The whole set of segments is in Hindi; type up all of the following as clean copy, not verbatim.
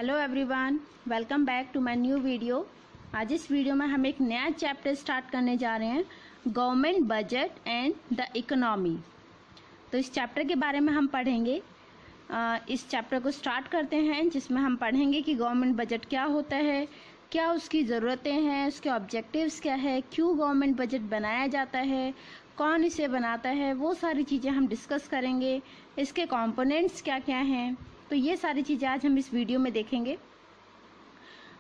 Hello everyone, welcome back to my new video. आज इस वीडियो में हम एक नया चैप्टर स्टार्ट करने जा रहे हैं, government budget and the economy. तो इस चैप्टर के बारे में हम पढ़ेंगे। इस चैप्टर को स्टार्ट करते हैं, जिसमें हम पढ़ेंगे कि गवर्नमेंट बजट क्या होता है, क्या उसकी ज़रूरतें हैं, उसके ऑब्जेक्टिव्स क्या है, क्यों गवर्नमेंट बजट बनाया जाता है, कौन इसे बनाता है, वो सारी चीज़ें हम डिस्कस करेंगे। इसके कंपोनेंट्स क्या क्या हैं, तो ये सारी चीज़ें आज हम इस वीडियो में देखेंगे।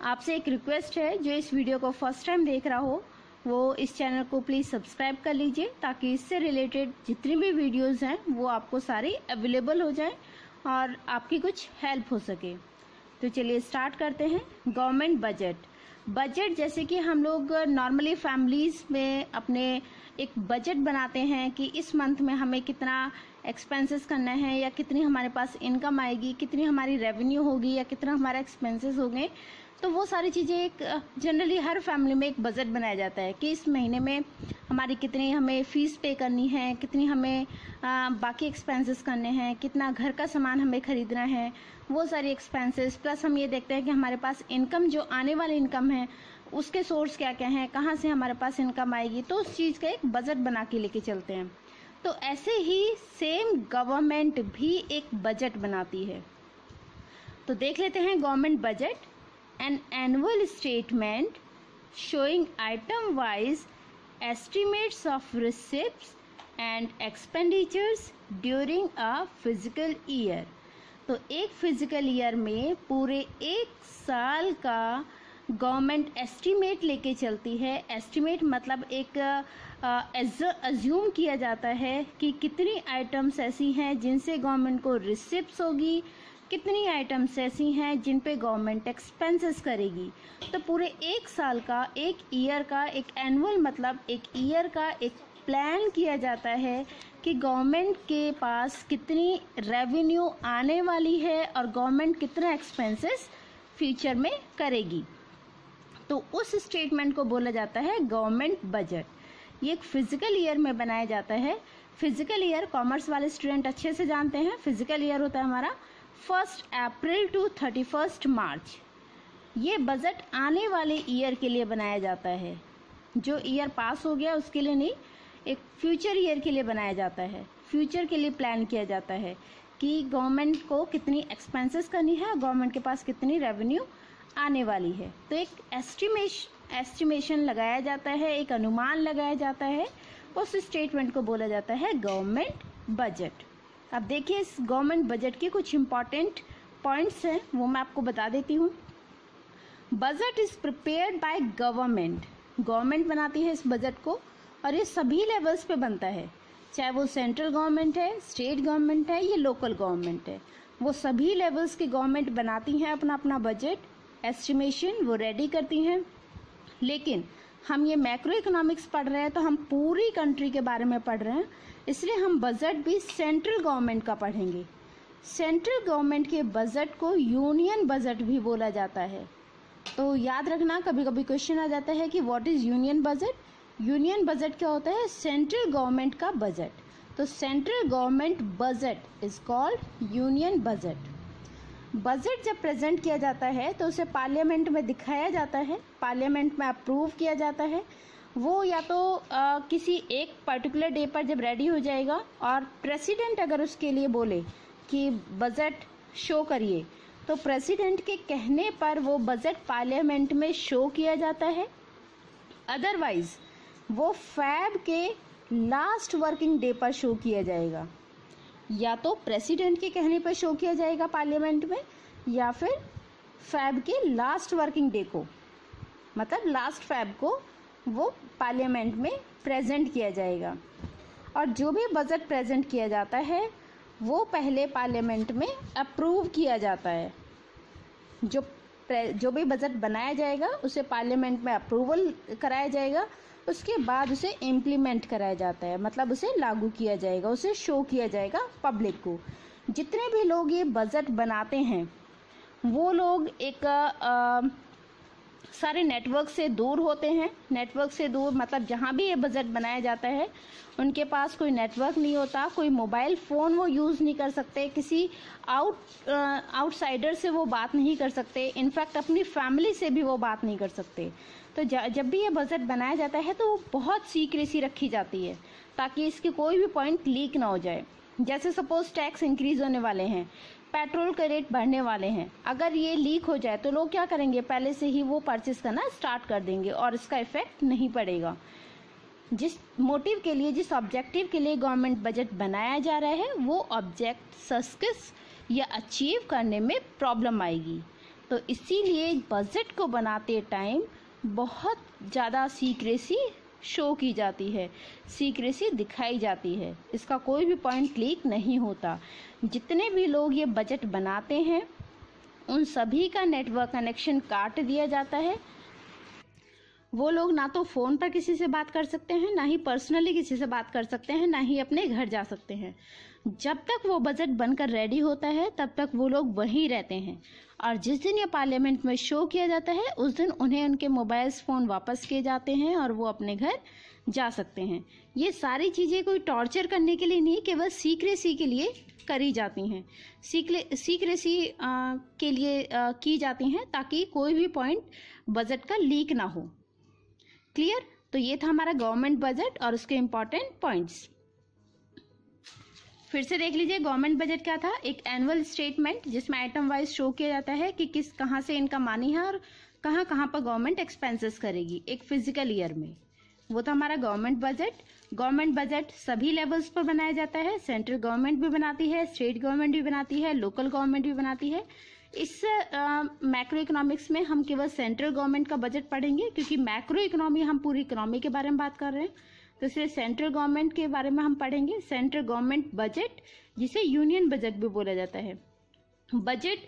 आपसे एक रिक्वेस्ट है, जो इस वीडियो को फर्स्ट टाइम देख रहा हो वो इस चैनल को प्लीज़ सब्सक्राइब कर लीजिए, ताकि इससे रिलेटेड जितनी भी वीडियोस हैं वो आपको सारी अवेलेबल हो जाए और आपकी कुछ हेल्प हो सके। तो चलिए स्टार्ट करते हैं। गवर्नमेंट बजट जैसे कि हम लोग नॉर्मली फैमिलीज में अपने एक बजट बनाते हैं कि इस मंथ में हमें कितना एक्सपेंसेस करना है, या कितनी हमारे पास इनकम आएगी, कितनी हमारी रेवेन्यू होगी, या कितना हमारा एक्सपेंसेस होंगे। तो वो सारी चीज़ें एक जनरली हर फैमिली में एक बजट बनाया जाता है कि इस महीने में हमारी कितनी हमें फ़ीस पे करनी है, कितनी हमें बाकी एक्सपेंसेस करने हैं, कितना घर का सामान हमें ख़रीदना है, वो सारी एक्सपेंसेस। प्लस हम ये देखते हैं कि हमारे पास इनकम, जो आने वाली इनकम है, उसके सोर्स क्या क्या हैं, कहाँ से हमारे पास इनकम आएगी, तो उस चीज़ का एक बजट बना के लेके चलते हैं। तो ऐसे ही सेम गवर्नमेंट भी एक बजट बनाती है। तो देख लेते हैं government budget. An annual statement showing item-wise estimates of receipts and expenditures during a physical year। तो एक फिजिकल ईयर में पूरे एक साल का गवर्नमेंट एस्टिमेट लेके चलती है। एस्टिमेट मतलब एक अज्यूम किया जाता है कि कितनी आइटम्स ऐसी हैं जिनसे गवर्नमेंट को रिसिप्ट्स होगी, कितनी आइटम्स ऐसी हैं जिन पे गवर्नमेंट एक्सपेंसेस करेगी। तो पूरे एक साल का, एक ईयर का, एक एनुअल मतलब एक ईयर का एक प्लान किया जाता है कि गवर्नमेंट के पास कितनी रेवेन्यू आने वाली है और गवर्नमेंट कितना एक्सपेंसेस फ्यूचर में करेगी। तो उस स्टेटमेंट को बोला जाता है गवर्नमेंट बजट। ये एक फिजिकल ईयर में बनाया जाता है। फिजिकल ईयर कॉमर्स वाले स्टूडेंट अच्छे से जानते हैं। फिजिकल ईयर होता है हमारा 1 अप्रैल टू 31 मार्च। ये बजट आने वाले ईयर के लिए बनाया जाता है। जो ईयर पास हो गया उसके लिए नहीं, एक फ्यूचर ईयर के लिए बनाया जाता है। फ्यूचर के लिए प्लान किया जाता है कि गवर्नमेंट को कितनी एक्सपेंसेस करनी है, गवर्नमेंट के पास कितनी रेवेन्यू आने वाली है। तो एक एस्टिमेशन लगाया जाता है, एक अनुमान लगाया जाता है। उस स्टेटमेंट को बोला जाता है गवर्नमेंट बजट। अब देखिए, इस गवर्नमेंट बजट के कुछ इम्पॉर्टेंट पॉइंट्स हैं, वो मैं आपको बता देती हूँ। Budget is prepared by government. Government बनाती है इस बजट को, और ये सभी लेवल्स पे बनता है, चाहे वो सेंट्रल गवर्नमेंट है, स्टेट गवर्नमेंट है, या लोकल गवर्नमेंट है। वो सभी लेवल्स की गवर्नमेंट बनाती हैं अपना अपना बजट, एस्टिमेशन वो रेडी करती हैं। लेकिन हम ये मैक्रो इकोनॉमिक्स पढ़ रहे हैं, तो हम पूरी कंट्री के बारे में पढ़ रहे हैं, इसलिए हम बजट भी सेंट्रल गवर्नमेंट का पढ़ेंगे। सेंट्रल गवर्नमेंट के बजट को यूनियन बजट भी बोला जाता है। तो याद रखना, कभी कभी क्वेश्चन आ जाता है कि what is union budget. Union budget क्या होता है? सेंट्रल गवर्नमेंट का बजट। तो central government budget is called union budget. Budget जब प्रेजेंट किया जाता है तो उसे पार्लियामेंट में दिखाया जाता है, पार्लियामेंट में अप्रूव किया जाता है। वो या तो किसी एक पर्टिकुलर डे पर जब रेडी हो जाएगा, और प्रेसिडेंट अगर उसके लिए बोले कि बजट शो करिए, तो प्रेसिडेंट के कहने पर वो बजट पार्लियामेंट में शो किया जाता है। अदरवाइज वो फैब के लास्ट वर्किंग डे पर शो किया जाएगा। या तो प्रेसिडेंट के कहने पर शो किया जाएगा पार्लियामेंट में, या फिर फैब के लास्ट वर्किंग डे को, मतलब लास्ट फैब को वो पार्लियामेंट में प्रेजेंट किया जाएगा। और जो भी बजट प्रेजेंट किया जाता है वो पहले पार्लियामेंट में अप्रूव किया जाता है। जो भी बजट बनाया जाएगा उसे पार्लियामेंट में अप्रूवल कराया जाएगा, उसके बाद उसे इम्प्लीमेंट कराया जाता है, मतलब उसे लागू किया जाएगा, उसे शो किया जाएगा पब्लिक को। जितने भी लोग ये बजट बनाते हैं वो लोग एक सारे नेटवर्क से दूर होते हैं। नेटवर्क से दूर मतलब जहाँ भी ये बजट बनाया जाता है उनके पास कोई नेटवर्क नहीं होता, कोई मोबाइल फ़ोन वो यूज़ नहीं कर सकते, किसी आउटसाइडर से वो बात नहीं कर सकते, इनफैक्ट अपनी फैमिली से भी वो बात नहीं कर सकते। तो जब भी ये बजट बनाया जाता है तो बहुत सीक्रेसी रखी जाती है ताकि इसके कोई भी पॉइंट लीक ना हो जाए। जैसे सपोज टैक्स इंक्रीज होने वाले हैं, पेट्रोल के रेट बढ़ने वाले हैं, अगर ये लीक हो जाए तो लोग क्या करेंगे, पहले से ही वो परचेस करना स्टार्ट कर देंगे और इसका इफेक्ट नहीं पड़ेगा। जिस मोटिव के लिए, जिस ऑब्जेक्टिव के लिए गवर्नमेंट बजट बनाया जा रहा है वो ऑब्जेक्ट सक्सेस या अचीव करने में प्रॉब्लम आएगी। तो इसीलिए बजट को बनाते टाइम बहुत ज़्यादा सीक्रेसी शो की जाती है, सीक्रेसी दिखाई जाती है, इसका कोई भी पॉइंट लीक नहीं होता। जितने भी लोग ये बजट बनाते हैं उन सभी का नेटवर्क कनेक्शन काट दिया जाता है। वो लोग ना तो फ़ोन पर किसी से बात कर सकते हैं, ना ही पर्सनली किसी से बात कर सकते हैं, ना ही अपने घर जा सकते हैं। जब तक वो बजट बनकर रेडी होता है तब तक वो लोग वहीं रहते हैं और जिस दिन ये पार्लियामेंट में शो किया जाता है उस दिन उन्हें उनके मोबाइल्स फ़ोन वापस किए जाते हैं और वो अपने घर जा सकते हैं। ये सारी चीज़ें कोई टॉर्चर करने के लिए नहीं, केवल सीक्रेसी के लिए करी जाती हैं, सीक्रेसी के लिए की जाती हैं ताकि कोई भी पॉइंट बजट का लीक ना हो। क्लियर? तो ये था हमारा गवर्नमेंट बजट और उसके इम्पॉर्टेंट पॉइंट्स। फिर से देख लीजिए, गवर्नमेंट बजट क्या था, एक एनुअल स्टेटमेंट जिसमें आइटम वाइज शो किया जाता है कि कहाँ से इनका मानी है और कहाँ कहाँ पर गवर्नमेंट एक्सपेंसेस करेगी एक फिजिकल ईयर में। वो था हमारा गवर्नमेंट बजट। गवर्नमेंट बजट सभी लेवल्स पर बनाया जाता है, सेंट्रल गवर्नमेंट भी बनाती है, स्टेट गवर्नमेंट भी बनाती है, लोकल गवर्नमेंट भी बनाती है। इस मैक्रो इकोनॉमिक्स में हम केवल सेंट्रल गवर्नमेंट का बजट पढ़ेंगे क्योंकि मैक्रो इकोनॉमी हम पूरी इकोनॉमी के बारे में बात कर रहे हैं, तो इसलिए सेंट्रल गवर्नमेंट के बारे में हम पढ़ेंगे। सेंट्रल गवर्नमेंट बजट जिसे यूनियन बजट भी बोला जाता है। बजट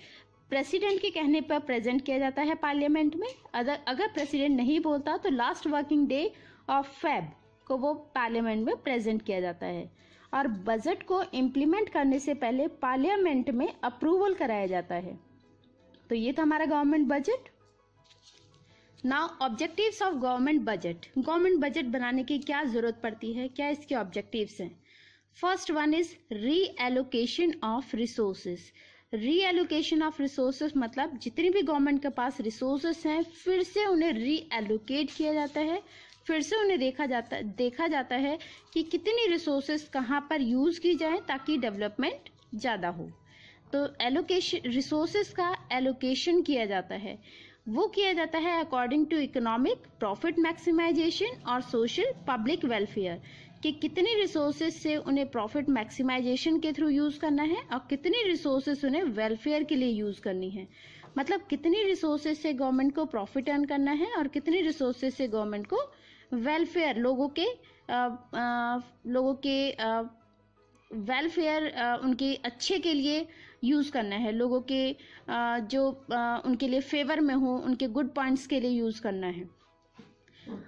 प्रेसिडेंट के कहने पर प्रेजेंट किया जाता है पार्लियामेंट में। अगर प्रेसिडेंट नहीं बोलता तो last working day of Feb को वो पार्लियामेंट में प्रेजेंट किया जाता है और बजट को इम्प्लीमेंट करने से पहले पार्लियामेंट में अप्रूवल कराया जाता है। तो ये था हमारा government budget. Now objectives of government budget. Government budget बनाने की क्या जरूरत पड़ती है, क्या इसके ऑब्जेक्टिव्स हैं? First one is reallocation of resources. Reallocation of resources मतलब जितनी भी गवर्नमेंट के पास रिसोर्सेज हैं फिर से उन्हें रीएलोकेट किया जाता है, फिर से उन्हें देखा जाता है कि कितनी रिसोर्सेज कहाँ पर यूज की जाए ताकि डेवलपमेंट ज़्यादा हो। तो एलोकेशन, रिसोर्सेज का एलोकेशन किया जाता है, वो किया जाता है according to economic profit maximisation और सोशल पब्लिक वेलफेयर, कि कितनी रिसोर्सेज से उन्हें प्रॉफिट मैक्सिमाइजेशन के थ्रू यूज करना है और कितनी रिसोर्सेज उन्हें वेलफेयर के लिए यूज करनी है। मतलब कितनी रिसोर्सेज से गवर्नमेंट को प्रॉफिट अर्न करना है और कितनी रिसोर्सेज से गवर्नमेंट को वेलफेयर, लोगों के वेलफेयर, उनके अच्छे के लिए यूज़ करना है, लोगों के जो उनके लिए फेवर में हो, उनके गुड पॉइंट्स के लिए यूज़ करना है।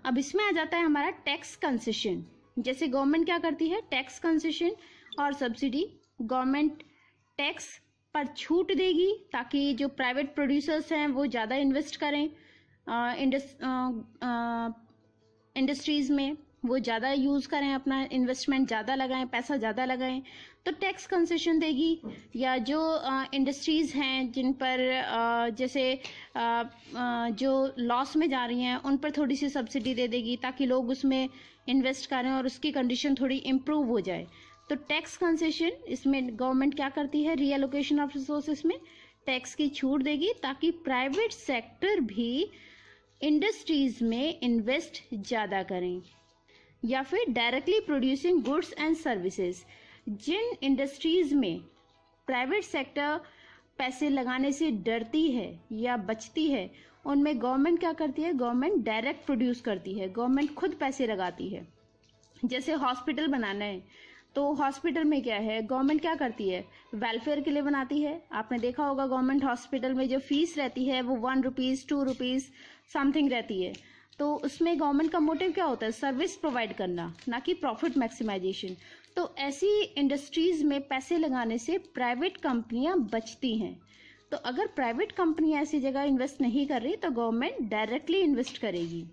अब इसमें आ जाता है हमारा टैक्स कंसेशन। जैसे गवर्नमेंट क्या करती है, टैक्स कंसेशन और सब्सिडी। गवर्नमेंट टैक्स पर छूट देगी ताकि जो प्राइवेट प्रोड्यूसर्स हैं वो ज़्यादा इन्वेस्ट करें इंडस्ट्रीज़ में, वो ज़्यादा यूज़ करें, अपना इन्वेस्टमेंट ज़्यादा लगाएं, पैसा ज़्यादा लगाएं, तो टैक्स कंसेशन देगी। या जो इंडस्ट्रीज़ हैं जिन पर जैसे जो लॉस में जा रही हैं उन पर थोड़ी सी सब्सिडी दे देगी ताकि लोग उसमें इन्वेस्ट करें और उसकी कंडीशन थोड़ी इम्प्रूव हो जाए। तो टैक्स कंसेशन, इसमें गवर्नमेंट क्या करती है, रीएलोकेशन ऑफ रिसोर्सेज में टैक्स की छूट देगी ताकि प्राइवेट सेक्टर भी इंडस्ट्रीज़ में इन्वेस्ट ज़्यादा करें। या फिर directly producing goods and services, जिन इंडस्ट्रीज़ में प्राइवेट सेक्टर पैसे लगाने से डरती है या बचती है उनमें गवर्नमेंट क्या करती है, गवर्नमेंट डायरेक्ट प्रोड्यूस करती है, गवर्नमेंट खुद पैसे लगाती है। जैसे हॉस्पिटल बनाना है तो हॉस्पिटल में क्या है, गवर्नमेंट क्या करती है, वेलफेयर के लिए बनाती है। आपने देखा होगा गवर्नमेंट हॉस्पिटल में जो फीस रहती है वो 1 रुपीज़ 2 रुपीज़ समथिंग रहती है। तो उसमें गवर्नमेंट का मोटिव क्या होता है, सर्विस प्रोवाइड करना, ना कि प्रॉफिट मैक्सिमाइजेशन। तो ऐसी इंडस्ट्रीज़ में पैसे लगाने से प्राइवेट कंपनियां बचती हैं। तो अगर प्राइवेट कंपनी ऐसी जगह इन्वेस्ट नहीं कर रही तो गवर्नमेंट डायरेक्टली इन्वेस्ट करेगी।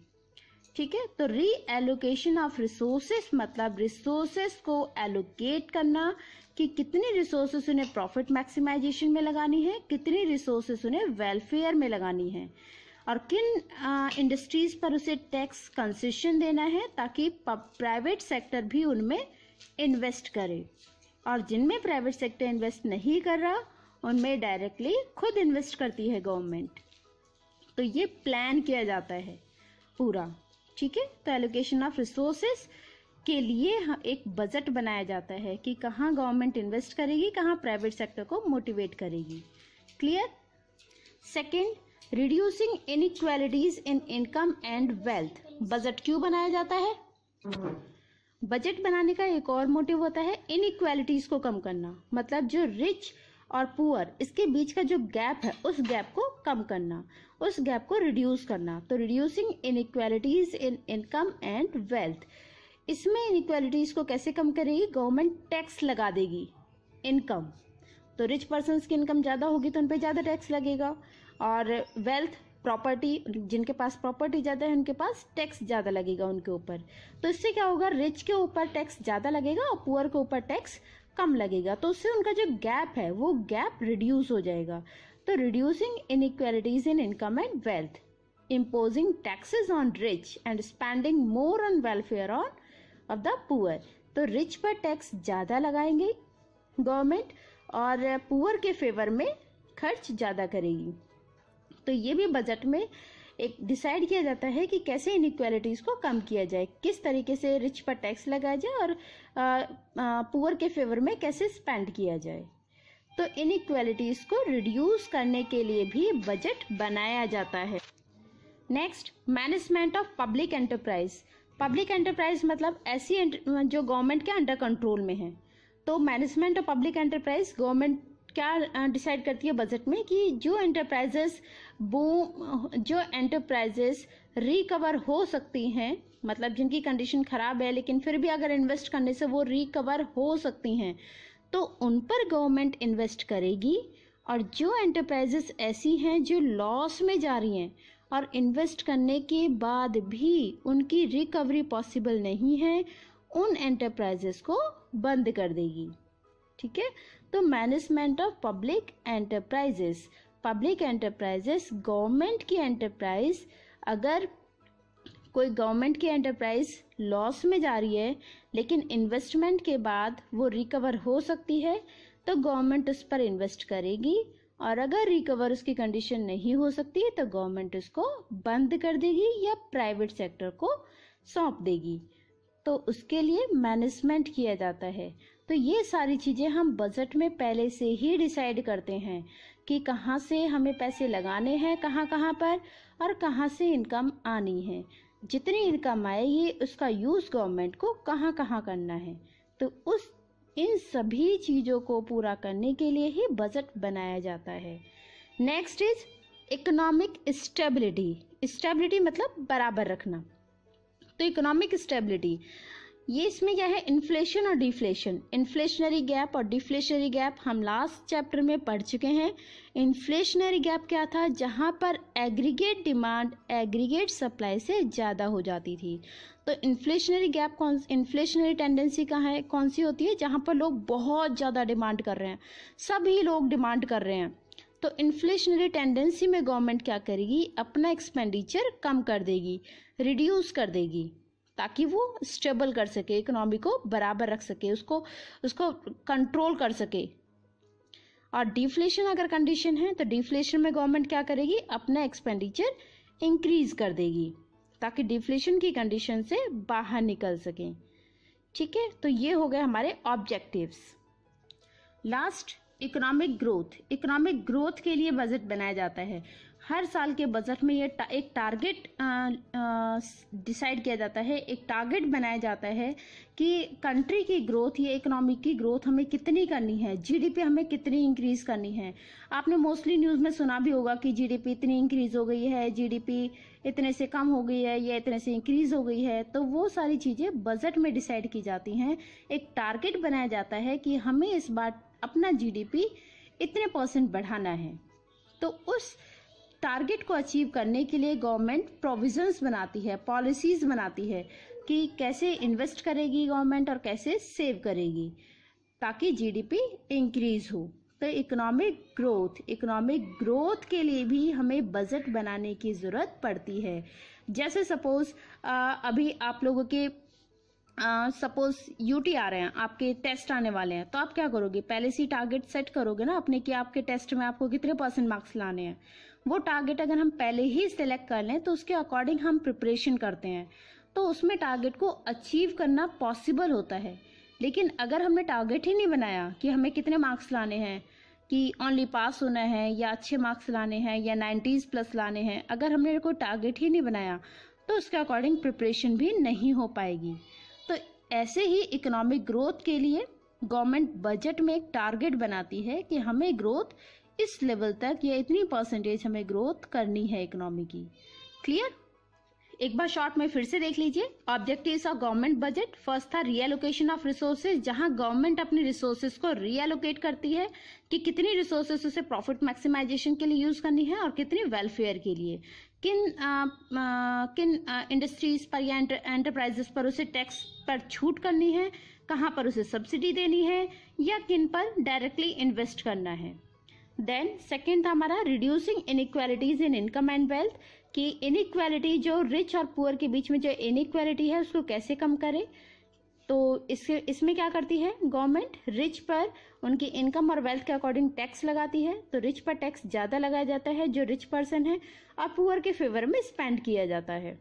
ठीक है, तो री एलोकेशन ऑफ रिसोर्सेस मतलब रिसोर्सेस को एलोकेट करना कि कितनी रिसोर्सेस उन्हें प्रॉफिट मैक्सिमाइजेशन में लगानी है, कितनी रिसोर्सेस उन्हें वेलफेयर में लगानी है, और किन इंडस्ट्रीज पर उसे टैक्स कंसेशन देना है ताकि प्राइवेट सेक्टर भी उनमें इन्वेस्ट करे, और जिनमें प्राइवेट सेक्टर इन्वेस्ट नहीं कर रहा उनमें डायरेक्टली खुद इन्वेस्ट करती है गवर्नमेंट। तो ये प्लान किया जाता है पूरा। ठीक है, तो एलोकेशन ऑफ रिसोर्सेस के लिए एक बजट बनाया जाता है कि कहाँ गवर्नमेंट इन्वेस्ट करेगी, कहाँ प्राइवेट सेक्टर को मोटिवेट करेगी। Clear. Second, reducing inequalities in income and wealth. Budget क्यों बनाया जाता है? बजट बनाने का एक और मोटिव होता है इनइक्वालिटीज को कम करना, मतलब जो रिच और पुअर इसके बीच का जो गैप है उस गैप को कम करना, उस गैप को रिड्यूस करना। तो reducing inequalities in income and wealth, इसमें इनइक्वालिटीज को कैसे कम करेगी? गवर्नमेंट टैक्स लगा देगी इनकम, तो रिच पर्सन्स की इनकम ज़्यादा होगी तो उन पर ज़्यादा टैक्स लगेगा, और वेल्थ प्रॉपर्टी जिनके पास प्रॉपर्टी ज़्यादा है उनके पास टैक्स ज़्यादा लगेगा उनके ऊपर। तो इससे क्या होगा? रिच के ऊपर टैक्स ज़्यादा लगेगा और पुअर के ऊपर टैक्स कम लगेगा, तो उससे उनका जो गैप है वो गैप रिड्यूस हो जाएगा। तो reducing inequalities in income and wealth, imposing taxes on rich and spending more on welfare on off the poor. तो रिच पर टैक्स ज़्यादा लगाएंगे गवर्नमेंट और पुअर के फेवर में खर्च ज़्यादा करेगी। तो ये भी बजट में एक डिसाइड किया जाता है कि कैसे इनइक्वालिटीज को कम किया जाए, किस तरीके से रिच पर टैक्स लगाया जाए और पुअर के फेवर में कैसे स्पेंड किया जाए। तो इनइक्वालिटीज को रिड्यूस करने के लिए भी बजट बनाया जाता है। Next, management of public enterprise. Public enterprise मतलब ऐसी जो गवर्नमेंट के अंडर कंट्रोल में है। तो management of public enterprise government क्या डिसाइड करती है बजट में कि जो एंटरप्राइजेस रिकवर हो सकती हैं, मतलब जिनकी कंडीशन खराब है लेकिन फिर भी अगर इन्वेस्ट करने से वो रिकवर हो सकती हैं, तो उन पर गवर्नमेंट इन्वेस्ट करेगी। और जो एंटरप्राइजेस ऐसी हैं जो लॉस में जा रही हैं और इन्वेस्ट करने के बाद भी उनकी रिकवरी पॉसिबल नहीं है, उन एंटरप्राइजेस को बंद कर देगी। ठीक है, तो management of public enterprises, public enterprises government की एंटरप्राइज, अगर कोई गवर्नमेंट की एंटरप्राइज लॉस में जा रही है लेकिन इन्वेस्टमेंट के बाद वो रिकवर हो सकती है तो गवर्नमेंट उस पर इन्वेस्ट करेगी, और अगर रिकवर उसकी कंडीशन नहीं हो सकती तो गवर्नमेंट उसको बंद कर देगी या प्राइवेट सेक्टर को सौंप देगी। तो उसके लिए मैनेजमेंट किया जाता है। तो ये सारी चीज़ें हम बजट में पहले से ही डिसाइड करते हैं कि कहाँ से हमें पैसे लगाने हैं, कहाँ कहाँ पर, और कहाँ से इनकम आनी है। जितनी इनकम आए ये उसका यूज़ गवर्नमेंट को कहाँ कहाँ करना है। तो इन सभी चीज़ों को पूरा करने के लिए ही बजट बनाया जाता है। Next is economic stability. Stability मतलब बराबर रखना। तो इकोनॉमिक स्टेबिलिटी ये इसमें क्या है? इन्फ्लेशन और डिफ्लेशन, इन्फ्लेशनरी गैप और डिफ्लेशनरी गैप हम लास्ट चैप्टर में पढ़ चुके हैं। इन्फ्लेशनरी गैप क्या था? जहां पर एग्रीगेट डिमांड एग्रीगेट सप्लाई से ज़्यादा हो जाती थी। तो इन्फ्लेशनरी गैप इन्फ्लेशनरी टेंडेंसी कहाँ है, कौन सी होती है? जहां पर लोग बहुत ज़्यादा डिमांड कर रहे हैं, सभी लोग डिमांड कर रहे हैं। तो इन्फ्लेशनरी टेंडेंसी में गवर्नमेंट क्या करेगी? अपना एक्सपेंडिचर कम कर देगी, रिड्यूस कर देगी, ताकि वो स्टेबल कर सके, इकोनॉमी को बराबर रख सके, उसको कंट्रोल कर सके। और डिफ्लेशन अगर कंडीशन है तो डिफ्लेशन में गवर्नमेंट क्या करेगी? अपना एक्सपेंडिचर इंक्रीज कर देगी ताकि डिफ्लेशन की कंडीशन से बाहर निकल सके। ठीक है, तो ये हो गए हमारे objectives. Last, economic growth. Economic growth के लिए बजट बनाया जाता है। हर साल के बजट में ये एक टारगेट डिसाइड किया जाता है, एक टारगेट बनाया जाता है कि कंट्री की ग्रोथ या इकोनॉमी की ग्रोथ हमें कितनी करनी है, जीडीपी हमें कितनी इंक्रीज करनी है। आपने मोस्टली न्यूज़ में सुना भी होगा कि जीडीपी इतनी इंक्रीज हो गई है, जीडीपी इतने से कम हो गई है या इतने से इंक्रीज हो गई है। तो वो सारी चीज़ें बजट में डिसाइड की जाती हैं। एक टारगेट बनाया जाता है कि हमें इस बार अपना जीडीपी इतने % बढ़ाना है। तो उस टारगेट को अचीव करने के लिए गवर्नमेंट प्रोविजंस बनाती है, पॉलिसीज बनाती है कि कैसे इन्वेस्ट करेगी गवर्नमेंट और कैसे सेव करेगी ताकि जीडीपी इंक्रीज हो। तो इकोनॉमिक ग्रोथ के लिए भी हमें बजट बनाने की ज़रूरत पड़ती है। जैसे सपोज अभी आप लोगों के सपोज यूटी आ रहे हैं, आपके टेस्ट आने वाले हैं, तो आप क्या करोगे, पहले से टारगेट सेट करोगे ना अपने कि आपके टेस्ट में आपको कितने % मार्क्स लाने हैं। वो टारगेट अगर हम पहले ही सिलेक्ट कर लें तो उसके अकॉर्डिंग हम प्रिपरेशन करते हैं, तो उसमें टारगेट को अचीव करना पॉसिबल होता है। लेकिन अगर हमने टारगेट ही नहीं बनाया कि हमें कितने मार्क्स लाने हैं, कि ओनली पास होना है या अच्छे मार्क्स लाने हैं या 90+ लाने हैं, अगर हमने कोई टारगेट ही नहीं बनाया तो उसके अकॉर्डिंग प्रिपरेशन भी नहीं हो पाएगी। तो ऐसे ही इकोनॉमिक ग्रोथ के लिए गवर्नमेंट बजट में एक टारगेट बनाती है कि हमें ग्रोथ इस लेवल तक या इतनी % हमें ग्रोथ करनी है इकोनॉमी की। क्लियर? एक बार शॉर्ट में फिर से देख लीजिए। Objectives of government budget, first था रीएलोकेशन ऑफ रिसोर्सेज, जहां गवर्नमेंट अपनी रिसोर्सेज को रीएलोकेट करती है कि कितनी रिसोर्सेज उसे प्रॉफिट मैक्सिमाइजेशन के लिए यूज करनी है और कितनी वेलफेयर के लिए। किन इंडस्ट्रीज पर या एंटरप्राइजेस पर उसे टैक्स पर छूट करनी है, कहां पर उसे सब्सिडी देनी है या किन पर डायरेक्टली इन्वेस्ट करना है। देन सेकेंड था हमारा reducing inequalities in income and wealth, कि इनइक्वालिटी जो रिच और पुअर के बीच में जो इनइक्वालिटी है उसको कैसे कम करे। तो इसमें क्या करती है गवर्नमेंट, रिच पर उनकी इनकम और वेल्थ के अकॉर्डिंग टैक्स लगाती है। तो रिच पर टैक्स ज़्यादा लगाया जाता है जो रिच पर्सन है, और पुअर के फेवर में स्पेंड किया जाता है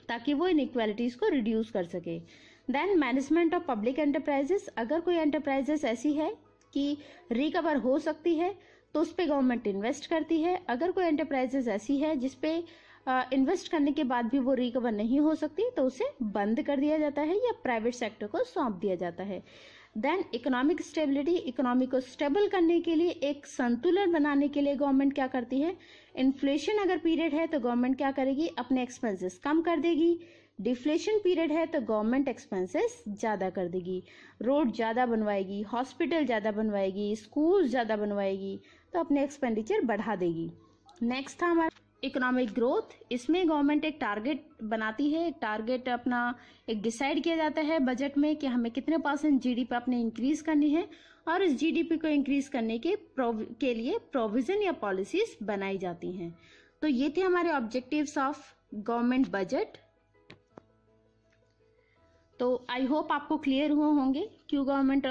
ताकि वो इनइक्वालिटीज को रिड्यूस कर सके। Then management of public enterprises, अगर कोई एंटरप्राइजेस ऐसी है कि रिकवर हो सकती है तो उस पर गवर्नमेंट इन्वेस्ट करती है। अगर कोई एंटरप्राइजेस ऐसी है जिसपे इन्वेस्ट करने के बाद भी वो रिकवर नहीं हो सकती तो उसे बंद कर दिया जाता है या प्राइवेट सेक्टर को सौंप दिया जाता है। देन इकोनॉमिक स्टेबिलिटी, इकोनॉमी को स्टेबल करने के लिए, एक संतुलन बनाने के लिए गवर्नमेंट क्या करती है, इन्फ्लेशन अगर पीरियड है तो गवर्नमेंट क्या करेगी, अपने एक्सपेंसेस कम कर देगी। डिफ्लेशन पीरियड है तो गवर्नमेंट एक्सपेंसेस ज़्यादा कर देगी, रोड ज़्यादा बनवाएगी, हॉस्पिटल ज़्यादा बनवाएगी, स्कूल ज़्यादा बनवाएगी, तो अपने एक्सपेंडिचर बढ़ा देगी। नेक्स्ट था हमारा इकोनॉमिक ग्रोथ, इसमें गवर्नमेंट एक टारगेट बनाती है, एक टारगेट अपना एक डिसाइड किया जाता है बजट में कि हमें कितने % जीडीपी अपने इंक्रीज करनी है, और इस जीडीपी को इंक्रीज करने के लिए प्रोविजन या पॉलिसीज बनाई जाती हैं। तो ये थे हमारे ऑब्जेक्टिव्स ऑफ गवर्नमेंट बजट। तो आई होप आपको क्लियर हुए होंगे क्यों गवर्नमेंट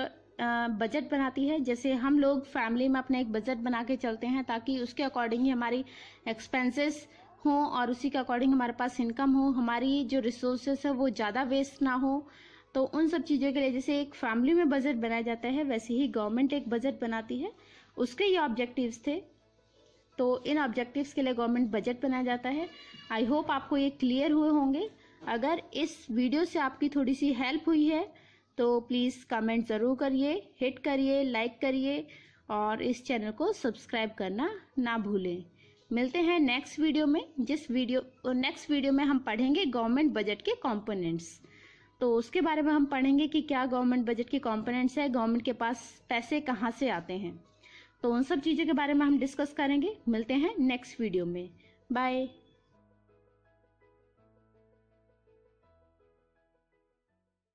बजट बनाती है। जैसे हम लोग फैमिली में अपना एक बजट बना के चलते हैं ताकि उसके अकॉर्डिंग ही हमारी एक्सपेंसेस हों और उसी के अकॉर्डिंग हमारे पास इनकम हो, हमारी जो रिसोर्सेस है वो ज़्यादा वेस्ट ना हो। तो उन सब चीज़ों के लिए जैसे एक फैमिली में बजट बनाया जाता है वैसे ही गवर्नमेंट एक बजट बनाती है, उसके ये ऑब्जेक्टिव्स थे। तो इन ऑब्जेक्टिव्स के लिए गवर्नमेंट बजट बनाया जाता है। आई होप आपको ये क्लियर हुए होंगे। अगर इस वीडियो से आपकी थोड़ी सी हेल्प हुई है तो प्लीज़ कमेंट ज़रूर करिए, हिट करिए, लाइक करिए और इस चैनल को सब्सक्राइब करना ना भूलें। मिलते हैं नेक्स्ट वीडियो में। नेक्स्ट वीडियो में हम पढ़ेंगे गवर्नमेंट बजट के कंपोनेंट्स। तो उसके बारे में हम पढ़ेंगे कि क्या गवर्नमेंट बजट के कंपोनेंट्स है, गवर्नमेंट के पास पैसे कहाँ से आते हैं। तो उन सब चीज़ों के बारे में हम डिस्कस करेंगे। मिलते हैं नेक्स्ट वीडियो में। बाय।